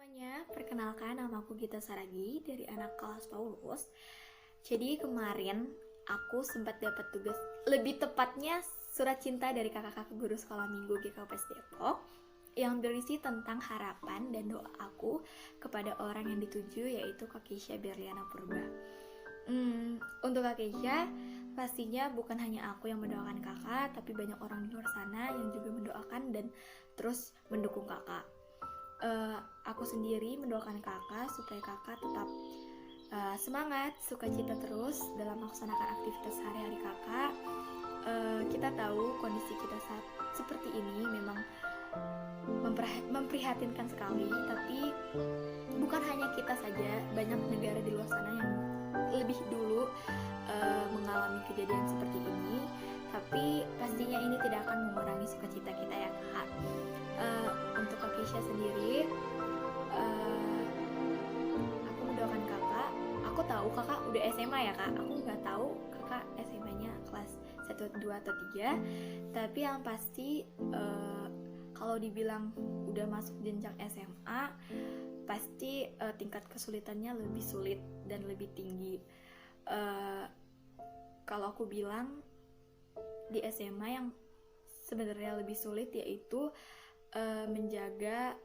Semuanya, perkenalkan nama aku Gita Saragi dari anak kelas Paulus. Jadi kemarin aku sempat dapat tugas, lebih tepatnya surat cinta dari kakak-kakak guru sekolah minggu GKUPS Depok yang berisi tentang harapan dan doa aku kepada orang yang dituju, yaitu Kak Keisha Berliana Purba. Untuk Kak Keisha, pastinya bukan hanya aku yang mendoakan kakak, tapi banyak orang di luar sana yang juga mendoakan dan terus mendukung kakak. Aku sendiri mendoakan kakak supaya kakak tetap semangat, sukacita terus dalam melaksanakan aktivitas sehari-hari kakak. Kita tahu kondisi kita saat seperti ini memang memprihatinkan sekali, tapi bukan hanya kita saja, banyak negara di luar sana yang lebih dulu mengalami kejadian seperti ini. Tapi pastinya ini tidak akan mengurangi sukacita kita ya kak. Untuk Kak Keisha sendiri, aku mendoakan kakak. Aku tahu kakak udah SMA ya kak. Aku nggak tahu kakak SMA-nya kelas 1, 2, atau 3. Tapi yang pasti kalau dibilang udah masuk jenjang SMA, pasti tingkat kesulitannya lebih sulit dan lebih tinggi. Kalau aku bilang di SMA yang sebenarnya lebih sulit yaitu menjaga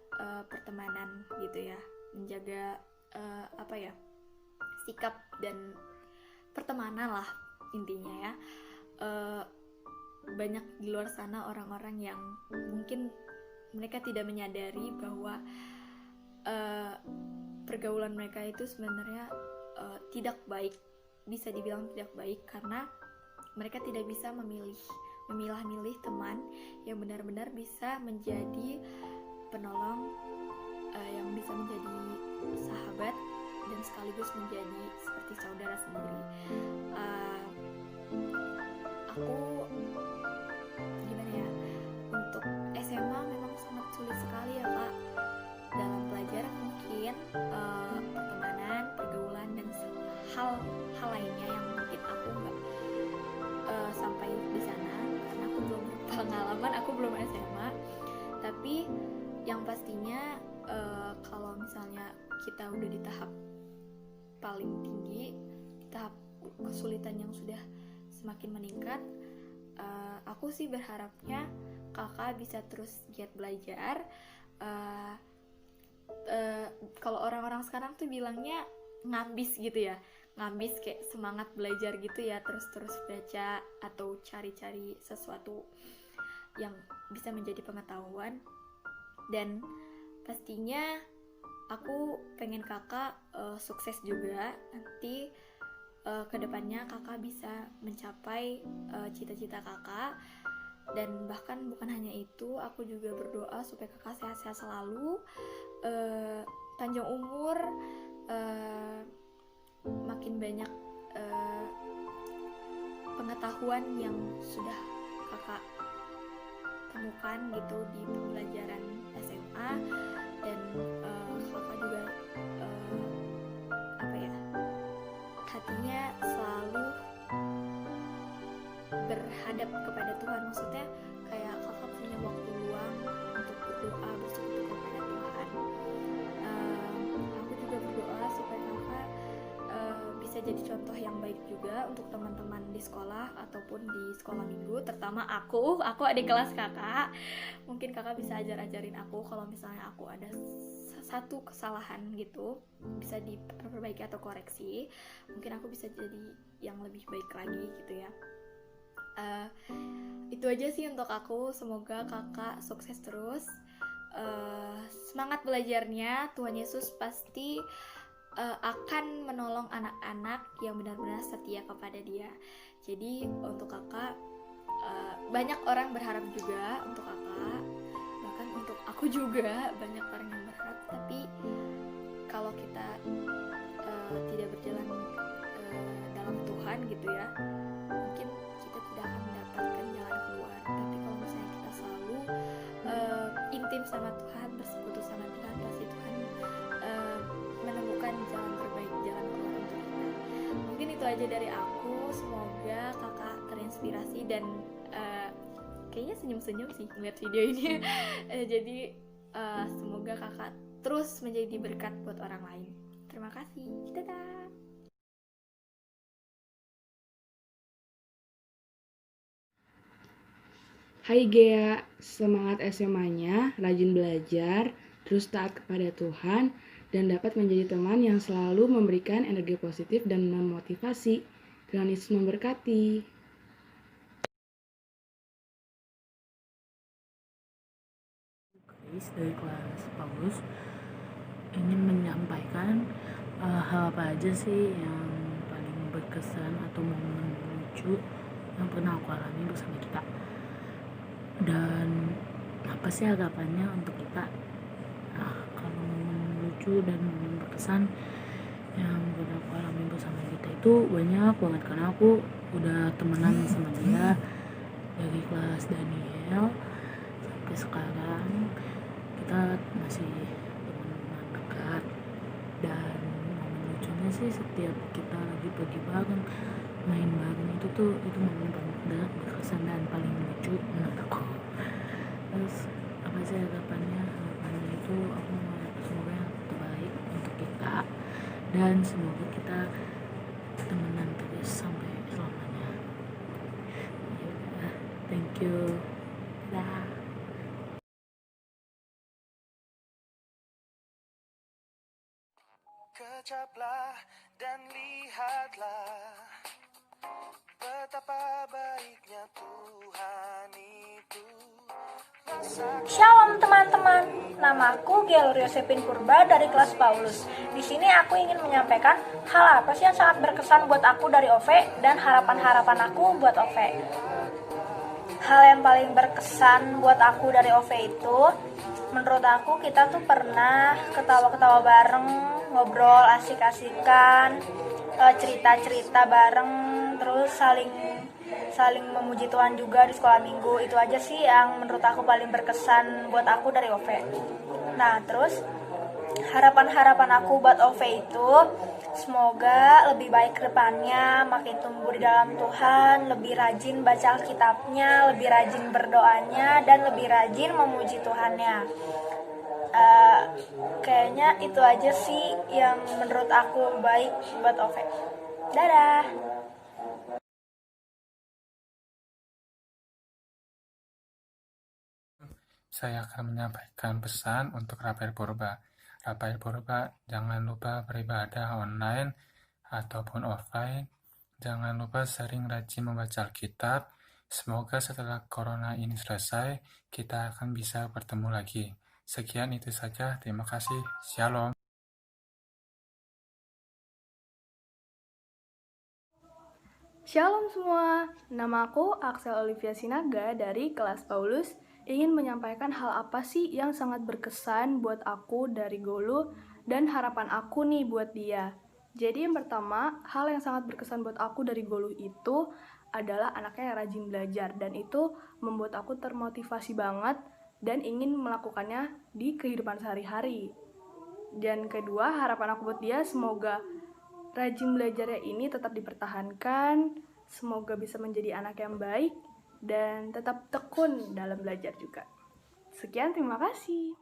pertemanan gitu ya, menjaga sikap dan pertemanan lah intinya ya. Banyak di luar sana orang-orang yang mungkin mereka tidak menyadari bahwa pergaulan mereka itu sebenarnya tidak baik, bisa dibilang tidak baik karena mereka tidak bisa memilah-milih teman yang benar-benar bisa menjadi penolong, yang bisa menjadi sahabat dan sekaligus menjadi seperti saudara sendiri. Aku gimana ya, untuk SMA memang sangat sulit sekali ya kak dalam pelajaran, mungkin pertemanan, pergaulan dan hal lainnya yang mungkin aku nggak sampai di sana karena aku belum pengalaman, aku belum SMA. Tapi yang pastinya kalau misalnya kita udah di tahap paling tinggi, di tahap kesulitan yang sudah semakin meningkat, aku sih berharapnya kakak bisa terus giat belajar. Kalau orang-orang sekarang tuh bilangnya ngambis gitu ya, ngambis kayak semangat belajar gitu ya, terus baca atau cari-cari sesuatu yang bisa menjadi pengetahuan. Dan pastinya aku pengen kakak sukses juga nanti kedepannya, kakak bisa mencapai cita-cita kakak. Dan bahkan bukan hanya itu, aku juga berdoa supaya kakak sehat-sehat selalu, panjang umur, makin banyak pengetahuan yang sudah kakak temukan gitu di pembelajaran SMA. Dan kakak juga hatinya selalu berhadap kepada Tuhan, maksudnya kayak kakak punya waktu luang untuk berdoa, bersekutu kepada Tuhan. Aku juga berdoa supaya kakak bisa jadi contoh yang baik juga untuk teman-teman di sekolah ataupun di sekolah minggu, terutama aku adik kelas kakak. Mungkin kakak bisa ajarin aku kalau misalnya aku ada satu kesalahan gitu, bisa diperbaiki atau koreksi, mungkin aku bisa jadi yang lebih baik lagi gitu ya. Itu aja sih untuk aku. Semoga kakak sukses terus, semangat belajarnya. Tuhan Yesus pasti akan menolong anak-anak yang benar-benar setia kepada dia. Jadi untuk kakak, banyak orang berharap juga untuk kakak, bahkan untuk aku juga banyak orang yang berharap. Tapi kalau kita tidak berjalan dalam Tuhan gitu ya, mungkin kita tidak akan mendapatkan jalan keluar. Tapi kalau misalnya kita selalu intim sama Tuhan, bersekutu sama Tuhan, pasti Tuhan menemukan jalan terbaik, jalan keluar untuk kita. Mungkin itu aja dari aku. Semoga kakak terinspirasi dan kayaknya senyum-senyum sih ngeliat video ini. Jadi semoga kakak terus menjadi berkat buat orang lain. Terima kasih. Dadah. Hai Gea, semangat SMA-nya, rajin belajar, terus taat kepada Tuhan, dan dapat menjadi teman yang selalu memberikan energi positif dan memotivasi. Tuhan Yesus memberkati. Grace dari kelas Paulus ingin menyampaikan hal apa aja sih yang paling berkesan atau momen lucu yang pernah aku alami bersama kita, dan apa sih harapannya untuk kita. Nah, kalau momen lucu dan momen berkesan yang pernah aku alami bersama kita itu banyak banget, karena aku udah temenan sama dia dari kelas Daniel sampai sekarang. Kita masih teman dekat, dan momen lucunya sih setiap kita lagi pergi bareng, main bareng itu momen paling berkesan dan paling lucu menurut aku. Terus apa sih harapannya itu aku mau semoga yang terbaik untuk kita, dan semoga kita temenan terus sampai selamanya. Ya, thank you. Dah. Kecaplah dan lihatlah betapa baiknya Tuhan itu. Shalom teman-teman, namaku Gelur Yosepin Purba dari kelas Paulus. Di sini aku ingin menyampaikan hal apa sih yang sangat berkesan buat aku dari OV dan harapan-harapan aku buat OV. Hal yang paling berkesan buat aku dari OV itu, menurut aku kita tuh pernah ketawa-ketawa bareng, ngobrol asik-asikan, cerita-cerita bareng, terus saling memuji Tuhan juga di sekolah minggu. Itu aja sih yang menurut aku paling berkesan buat aku dari OV. Nah, terus harapan-harapan aku buat OV itu semoga lebih baik ke depannya, makin tumbuh di dalam Tuhan, lebih rajin baca Alkitabnya, lebih rajin berdoanya, dan lebih rajin memuji Tuhannya. Kayaknya itu aja sih yang menurut aku baik buat OV. Dadah. Saya akan menyampaikan pesan untuk Rafael Purba. Rafael Purba, jangan lupa beribadah online ataupun offline. Jangan lupa sering rajin membaca Alkitab. Semoga setelah corona ini selesai, kita akan bisa bertemu lagi. Sekian itu saja. Terima kasih. Shalom. Shalom semua, nama aku Axel Olivia Sinaga dari kelas Paulus. Ingin menyampaikan hal apa sih yang sangat berkesan buat aku dari Golu dan harapan aku nih buat dia. Jadi yang pertama, hal yang sangat berkesan buat aku dari Golu itu adalah anaknya yang rajin belajar, dan itu membuat aku termotivasi banget dan ingin melakukannya di kehidupan sehari-hari. Dan kedua, harapan aku buat dia semoga rajin belajarnya ini tetap dipertahankan, semoga bisa menjadi anak yang baik, dan tetap tekun dalam belajar juga. Sekian, terima kasih.